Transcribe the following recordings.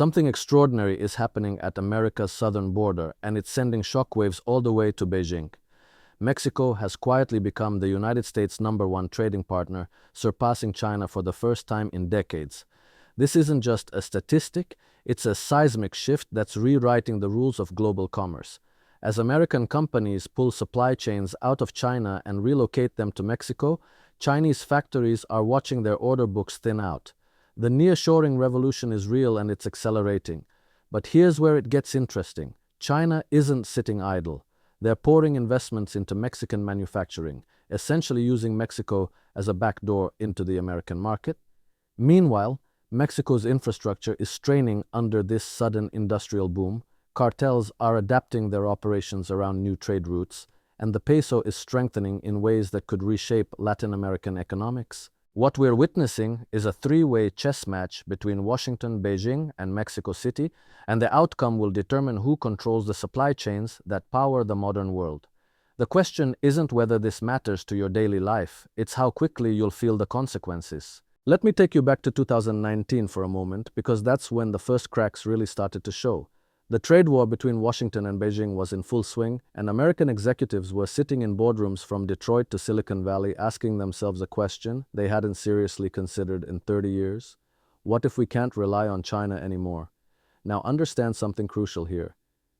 Something extraordinary is happening at America's southern border, and it's sending shockwaves all the way to Beijing. Mexico has quietly become the United States' #1 trading partner, surpassing China for the first time in decades. This isn't just a statistic, it's a seismic shift that's rewriting the rules of global commerce. As American companies pull supply chains out of China and relocate them to Mexico, Chinese factories are watching their order books thin out. The nearshoring revolution is real and it's accelerating. But here's where it gets interesting. China isn't sitting idle. They're pouring investments into Mexican manufacturing, essentially using Mexico as a backdoor into the American market. Meanwhile, Mexico's infrastructure is straining under this sudden industrial boom. Cartels are adapting their operations around new trade routes, and the peso is strengthening in ways that could reshape Latin American economics. What we're witnessing is a three-way chess match between Washington, Beijing, and Mexico City, and the outcome will determine who controls the supply chains that power the modern world. The question isn't whether this matters to your daily life, it's how quickly you'll feel the consequences. Let me take you back to 2019 for a moment, because that's when the first cracks really started to show. The trade war between Washington and Beijing was in full swing, and American executives were sitting in boardrooms from Detroit to Silicon Valley asking themselves a question they hadn't seriously considered in 30 years. What if we can't rely on China anymore? Now understand something crucial here.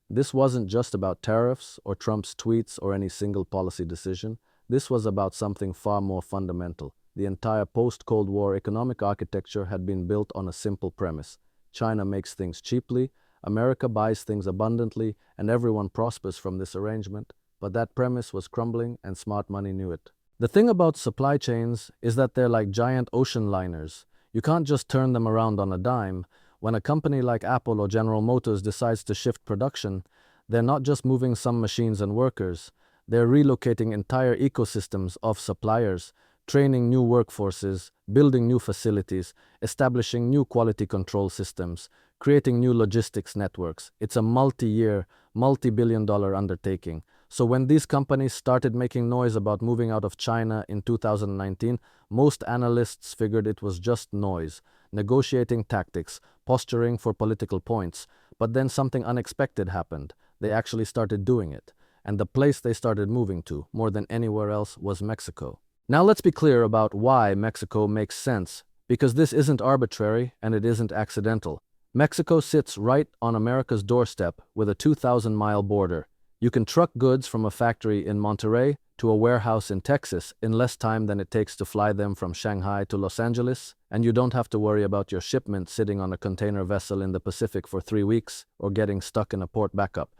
This wasn't just about tariffs or Trump's tweets or any single policy decision. This was about something far more fundamental. The entire post-Cold War economic architecture had been built on a simple premise. China makes things cheaply, America buys things abundantly, and everyone prospers from this arrangement. But that premise was crumbling, and smart money knew it. The thing about supply chains is that they're like giant ocean liners. You can't just turn them around on a dime. When a company like Apple or General Motors decides to shift production, they're not just moving some machines and workers. They're relocating entire ecosystems of suppliers, training new workforces, building new facilities, establishing new quality control systems, creating new logistics networks. It's a multi-year, multi-billion-dollar undertaking. So when these companies started making noise about moving out of China in 2019, most analysts figured it was just noise, negotiating tactics, posturing for political points. But then something unexpected happened. They actually started doing it. And the place they started moving to, more than anywhere else, was Mexico. Now let's be clear about why Mexico makes sense, because this isn't arbitrary and it isn't accidental. Mexico sits right on America's doorstep with a 2,000-mile border. You can truck goods from a factory in Monterrey to a warehouse in Texas in less time than it takes to fly them from Shanghai to Los Angeles, and you don't have to worry about your shipment sitting on a container vessel in the Pacific for 3 weeks or getting stuck in a port backup.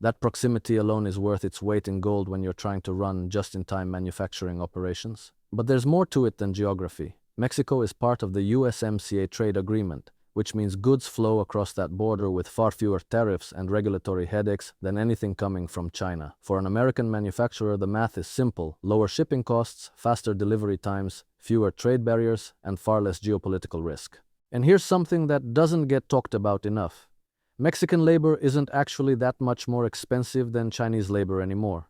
That proximity alone is worth its weight in gold when you're trying to run just-in-time manufacturing operations. But there's more to it than geography. Mexico is part of the USMCA trade agreement, which means goods flow across that border with far fewer tariffs and regulatory headaches than anything coming from China. For an American manufacturer, the math is simple: lower shipping costs, faster delivery times, fewer trade barriers, and far less geopolitical risk. And here's something that doesn't get talked about enough. Mexican labor isn't actually that much more expensive than Chinese labor anymore.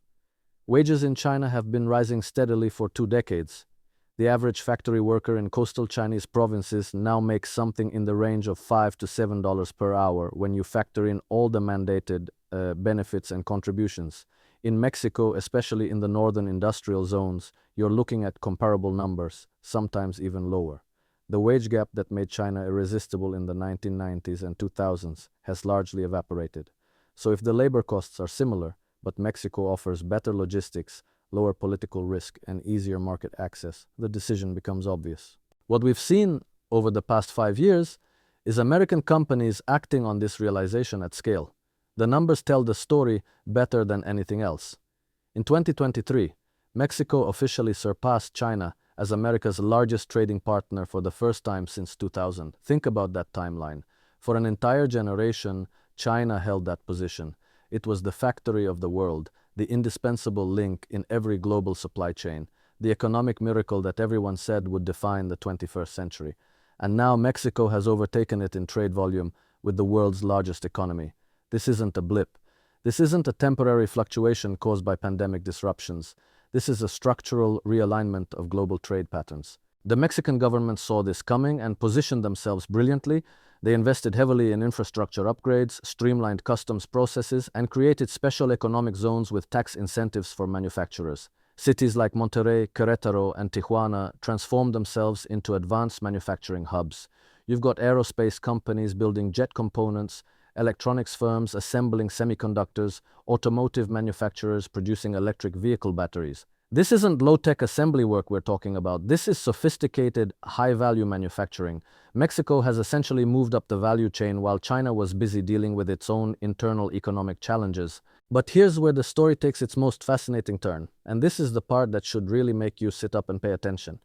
Wages in China have been rising steadily for 2 decades. The average factory worker in coastal Chinese provinces now makes something in the range of $5 to $7 per hour when you factor in all the mandated benefits and contributions. In Mexico, especially in the northern industrial zones, you're looking at comparable numbers, sometimes even lower. The wage gap that made China irresistible in the 1990s and 2000s has largely evaporated. So if the labor costs are similar, but Mexico offers better logistics, lower political risk, and easier market access, the decision becomes obvious. What we've seen over the past 5 years is American companies acting on this realization at scale. The numbers tell the story better than anything else. In 2023, Mexico officially surpassed China as America's largest trading partner for the first time since 2000. Think about that timeline. For an entire generation, China held that position. It was the factory of the world, the indispensable link in every global supply chain, the economic miracle that everyone said would define the 21st century. And now Mexico has overtaken it in trade volume with the world's largest economy. This isn't a blip. This isn't a temporary fluctuation caused by pandemic disruptions. This is a structural realignment of global trade patterns. The Mexican government saw this coming and positioned themselves brilliantly. They invested heavily in infrastructure upgrades, streamlined customs processes, and created special economic zones with tax incentives for manufacturers. Cities like Monterrey, Querétaro, and Tijuana transformed themselves into advanced manufacturing hubs. You've got aerospace companies building jet components, electronics firms assembling semiconductors, automotive manufacturers producing electric vehicle batteries. This isn't low-tech assembly work we're talking about. This is sophisticated, high-value manufacturing. Mexico has essentially moved up the value chain while China was busy dealing with its own internal economic challenges. But here's where the story takes its most fascinating turn, and this is the part that should really make you sit up and pay attention.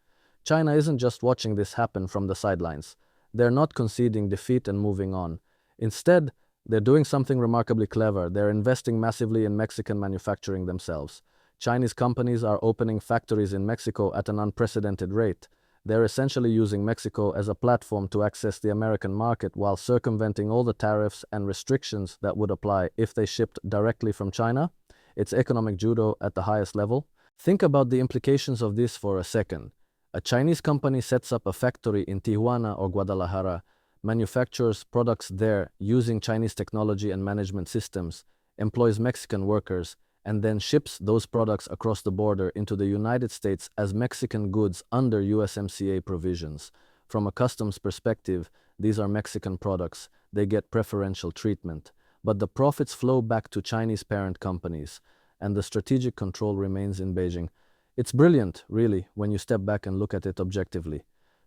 China isn't just watching this happen from the sidelines. They're not conceding defeat and moving on. Instead, they're doing something remarkably clever. They're investing massively in Mexican manufacturing themselves. Chinese companies are opening factories in Mexico at an unprecedented rate. They're essentially using Mexico as a platform to access the American market while circumventing all the tariffs and restrictions that would apply if they shipped directly from China. It's economic judo at the highest level. Think about the implications of this for a second. A Chinese company sets up a factory in Tijuana or Guadalajara, manufactures products there using Chinese technology and management systems, employs Mexican workers, and then ships those products across the border into the United States as Mexican goods under USMCA provisions. From a customs perspective, these are Mexican products. They get preferential treatment. But the profits flow back to Chinese parent companies, and the strategic control remains in Beijing. It's brilliant, really, when you step back and look at it objectively.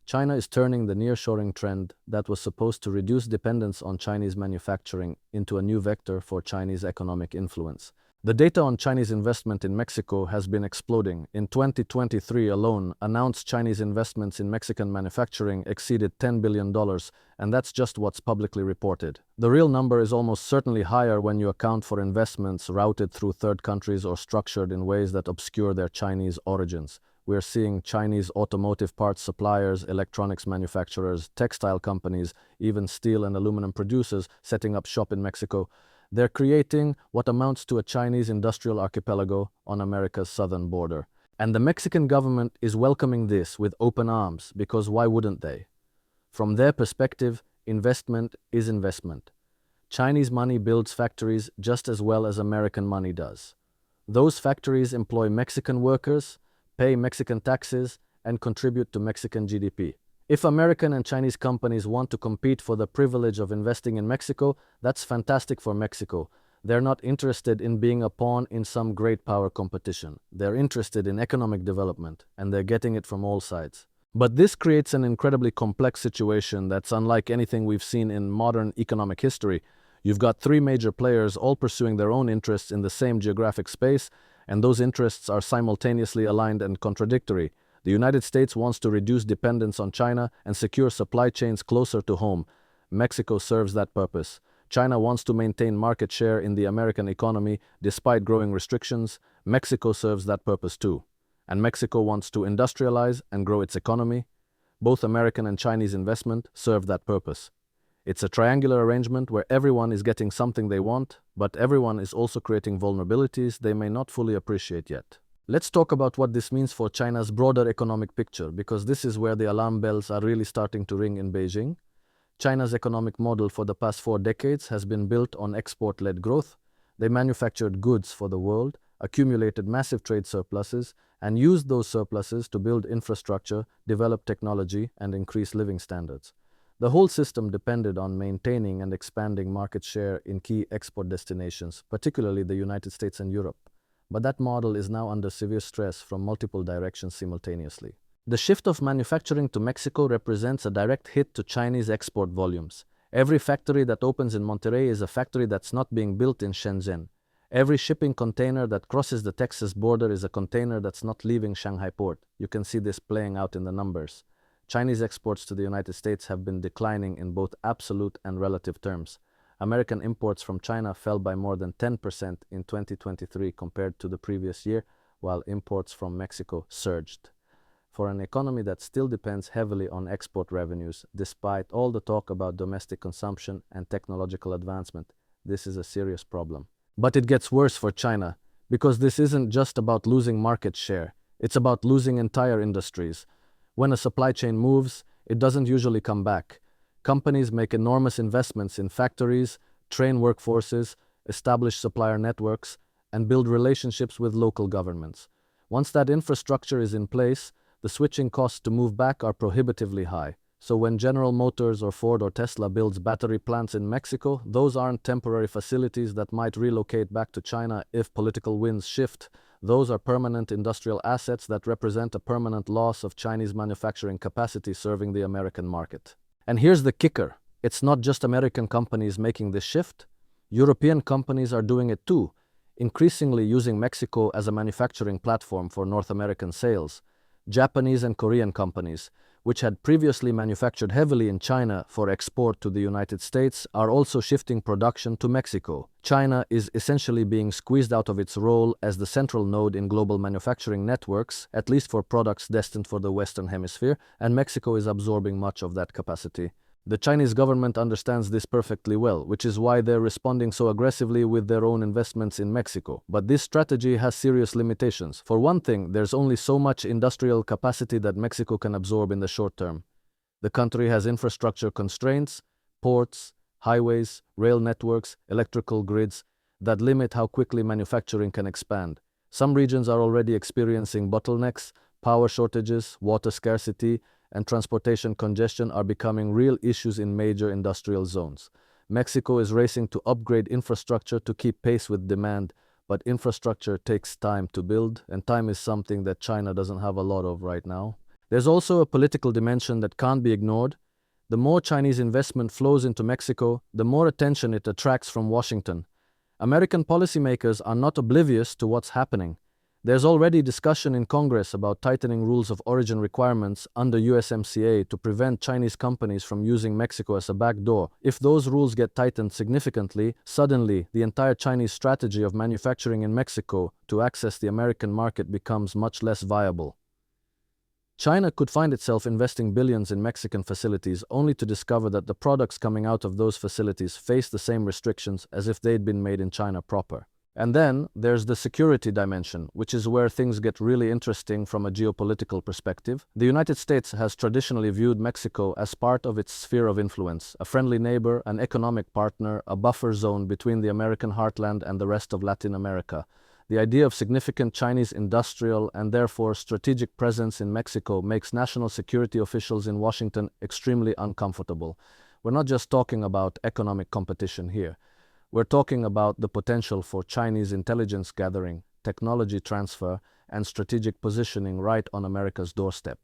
China is turning the nearshoring trend that was supposed to reduce dependence on Chinese manufacturing into a new vector for Chinese economic influence. The data on Chinese investment in Mexico has been exploding. In 2023 alone, announced Chinese investments in Mexican manufacturing exceeded $10 billion, and that's just what's publicly reported. The real number is almost certainly higher when you account for investments routed through third countries or structured in ways that obscure their Chinese origins. We're seeing Chinese automotive parts suppliers, electronics manufacturers, textile companies, even steel and aluminum producers setting up shop in Mexico. They're creating what amounts to a Chinese industrial archipelago on America's southern border. And the Mexican government is welcoming this with open arms, because why wouldn't they? From their perspective, investment is investment. Chinese money builds factories just as well as American money does. Those factories employ Mexican workers, pay Mexican taxes, and contribute to Mexican GDP. If American and Chinese companies want to compete for the privilege of investing in Mexico, that's fantastic for Mexico. They're not interested in being a pawn in some great power competition. They're interested in economic development, and they're getting it from all sides. But this creates an incredibly complex situation that's unlike anything we've seen in modern economic history. You've got three major players all pursuing their own interests in the same geographic space, and those interests are simultaneously aligned and contradictory. The United States wants to reduce dependence on China and secure supply chains closer to home. Mexico serves that purpose. China wants to maintain market share in the American economy despite growing restrictions. Mexico serves that purpose too. And Mexico wants to industrialize and grow its economy. Both American and Chinese investment serve that purpose. It's a triangular arrangement where everyone is getting something they want, but everyone is also creating vulnerabilities they may not fully appreciate yet. Let's talk about what this means for China's broader economic picture, because this is where the alarm bells are really starting to ring in Beijing. China's economic model for the past 4 decades has been built on export-led growth. They manufactured goods for the world, accumulated massive trade surpluses, and used those surpluses to build infrastructure, develop technology, and increase living standards. The whole system depended on maintaining and expanding market share in key export destinations, particularly the United States and Europe. But that model is now under severe stress from multiple directions simultaneously. The shift of manufacturing to Mexico represents a direct hit to Chinese export volumes. Every factory that opens in Monterrey is a factory that's not being built in Shenzhen. Every shipping container that crosses the Texas border is a container that's not leaving Shanghai port. You can see this playing out in the numbers. Chinese exports to the United States have been declining in both absolute and relative terms. American imports from China fell by more than 10% in 2023 compared to the previous year, while imports from Mexico surged. For an economy that still depends heavily on export revenues, despite all the talk about domestic consumption and technological advancement, this is a serious problem. But it gets worse for China, because this isn't just about losing market share, it's about losing entire industries. When a supply chain moves, it doesn't usually come back. Companies make enormous investments in factories, train workforces, establish supplier networks, and build relationships with local governments. Once that infrastructure is in place, the switching costs to move back are prohibitively high. So when General Motors or Ford or Tesla builds battery plants in Mexico, those aren't temporary facilities that might relocate back to China if political winds shift. Those are permanent industrial assets that represent a permanent loss of Chinese manufacturing capacity serving the American market. And here's the kicker. It's not just American companies making this shift. European companies are doing it too, increasingly using Mexico as a manufacturing platform for North American sales. Japanese and Korean companies, which had previously manufactured heavily in China for export to the United States, are also shifting production to Mexico. China is essentially being squeezed out of its role as the central node in global manufacturing networks, at least for products destined for the Western Hemisphere, and Mexico is absorbing much of that capacity. The Chinese government understands this perfectly well, which is why they're responding so aggressively with their own investments in Mexico. But this strategy has serious limitations. For one thing, there's only so much industrial capacity that Mexico can absorb in the short term. The country has infrastructure constraints, ports, highways, rail networks, electrical grids that limit how quickly manufacturing can expand. Some regions are already experiencing bottlenecks, power shortages, water scarcity, and transportation congestion are becoming real issues in major industrial zones. Mexico is racing to upgrade infrastructure to keep pace with demand, but infrastructure takes time to build, and time is something that China doesn't have a lot of right now. There's also a political dimension that can't be ignored. The more Chinese investment flows into Mexico, the more attention it attracts from Washington. American policymakers are not oblivious to what's happening. There's already discussion in Congress about tightening rules of origin requirements under USMCA to prevent Chinese companies from using Mexico as a backdoor. If those rules get tightened significantly, suddenly the entire Chinese strategy of manufacturing in Mexico to access the American market becomes much less viable. China could find itself investing billions in Mexican facilities only to discover that the products coming out of those facilities face the same restrictions as if they'd been made in China proper. And then there's the security dimension, which is where things get really interesting from a geopolitical perspective. The United States has traditionally viewed Mexico as part of its sphere of influence, a friendly neighbor, an economic partner, a buffer zone between the American heartland and the rest of Latin America. The idea of significant Chinese industrial and therefore strategic presence in Mexico makes national security officials in Washington extremely uncomfortable. We're not just talking about economic competition here. We're talking about the potential for Chinese intelligence gathering, technology transfer, and strategic positioning right on America's doorstep.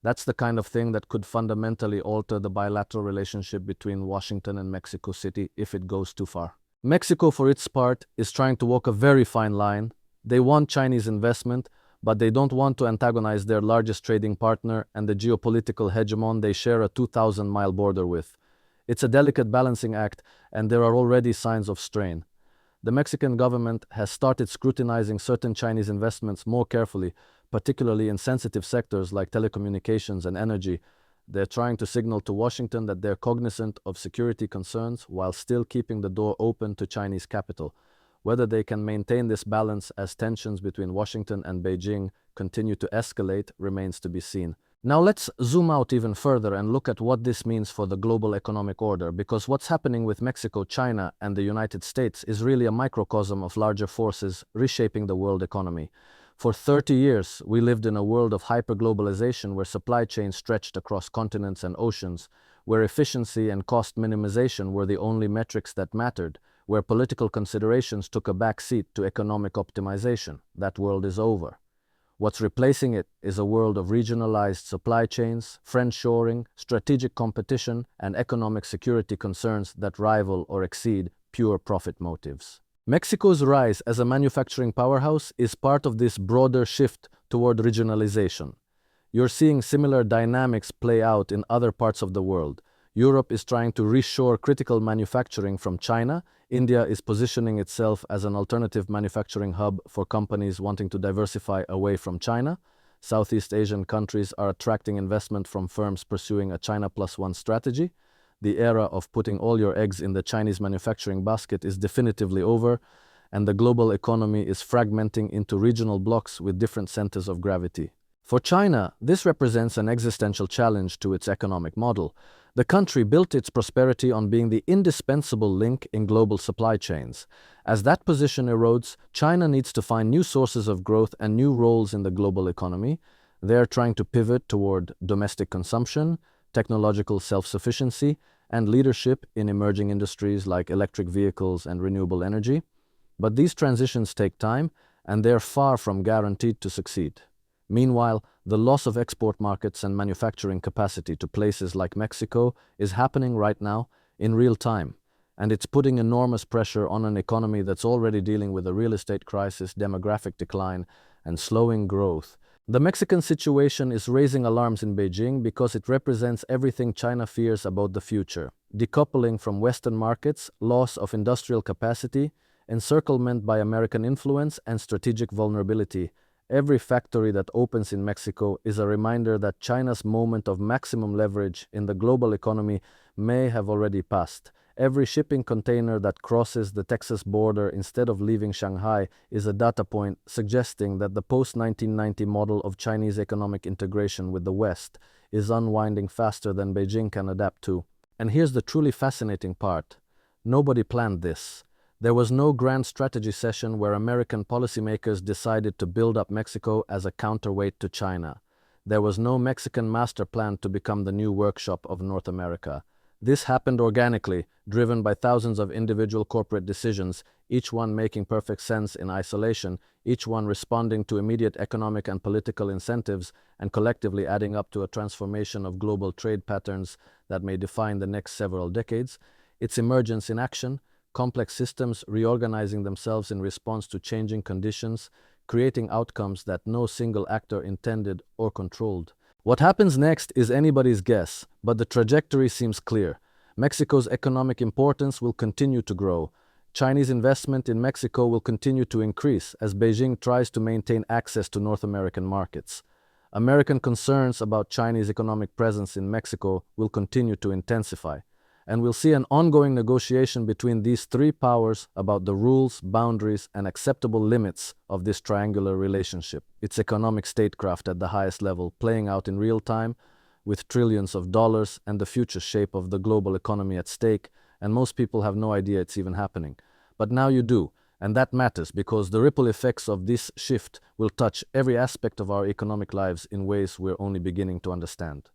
That's the kind of thing that could fundamentally alter the bilateral relationship between Washington and Mexico City if it goes too far. Mexico, for its part, is trying to walk a very fine line. They want Chinese investment, but they don't want to antagonize their largest trading partner and the geopolitical hegemon they share a 2,000-mile border with. It's a delicate balancing act, and there are already signs of strain. The Mexican government has started scrutinizing certain Chinese investments more carefully, particularly in sensitive sectors like telecommunications and energy. They're trying to signal to Washington that they're cognizant of security concerns while still keeping the door open to Chinese capital. Whether they can maintain this balance as tensions between Washington and Beijing continue to escalate remains to be seen. Now let's zoom out even further and look at what this means for the global economic order, because what's happening with Mexico, China, and the United States is really a microcosm of larger forces reshaping the world economy. For 30 years, we lived in a world of hyperglobalization where supply chains stretched across continents and oceans, where efficiency and cost minimization were the only metrics that mattered, where political considerations took a back seat to economic optimization. That world is over. What's replacing it is a world of regionalized supply chains, friendshoring, strategic competition, and economic security concerns that rival or exceed pure profit motives. Mexico's rise as a manufacturing powerhouse is part of this broader shift toward regionalization. You're seeing similar dynamics play out in other parts of the world. Europe is trying to reshore critical manufacturing from China. India is positioning itself as an alternative manufacturing hub for companies wanting to diversify away from China. Southeast Asian countries are attracting investment from firms pursuing a China Plus One strategy. The era of putting all your eggs in the Chinese manufacturing basket is definitively over, and the global economy is fragmenting into regional blocks with different centers of gravity. For China, this represents an existential challenge to its economic model. The country built its prosperity on being the indispensable link in global supply chains. As that position erodes, China needs to find new sources of growth and new roles in the global economy. They are trying to pivot toward domestic consumption, technological self-sufficiency, and leadership in emerging industries like electric vehicles and renewable energy. But these transitions take time, and they're far from guaranteed to succeed. Meanwhile, the loss of export markets and manufacturing capacity to places like Mexico is happening right now in real time, and it's putting enormous pressure on an economy that's already dealing with a real estate crisis, demographic decline, and slowing growth. The Mexican situation is raising alarms in Beijing because it represents everything China fears about the future: decoupling from Western markets, loss of industrial capacity, encirclement by American influence, and strategic vulnerability. Every factory that opens in Mexico is a reminder that China's moment of maximum leverage in the global economy may have already passed. Every shipping container that crosses the Texas border instead of leaving Shanghai is a data point suggesting that the post-1990 model of Chinese economic integration with the West is unwinding faster than Beijing can adapt to. And here's the truly fascinating part. Nobody planned this. There was no grand strategy session where American policymakers decided to build up Mexico as a counterweight to China. There was no Mexican master plan to become the new workshop of North America. This happened organically, driven by thousands of individual corporate decisions, each one making perfect sense in isolation, each one responding to immediate economic and political incentives, and collectively adding up to a transformation of global trade patterns that may define the next several decades. Its emergence in action, complex systems reorganizing themselves in response to changing conditions, creating outcomes that no single actor intended or controlled. What happens next is anybody's guess, but the trajectory seems clear. Mexico's economic importance will continue to grow. Chinese investment in Mexico will continue to increase as Beijing tries to maintain access to North American markets. American concerns about Chinese economic presence in Mexico will continue to intensify, and we'll see an ongoing negotiation between these three powers about the rules, boundaries, and acceptable limits of this triangular relationship. It's economic statecraft at the highest level, playing out in real time, with trillions of dollars and the future shape of the global economy at stake, and most people have no idea it's even happening. But now you do, and that matters because the ripple effects of this shift will touch every aspect of our economic lives in ways we're only beginning to understand.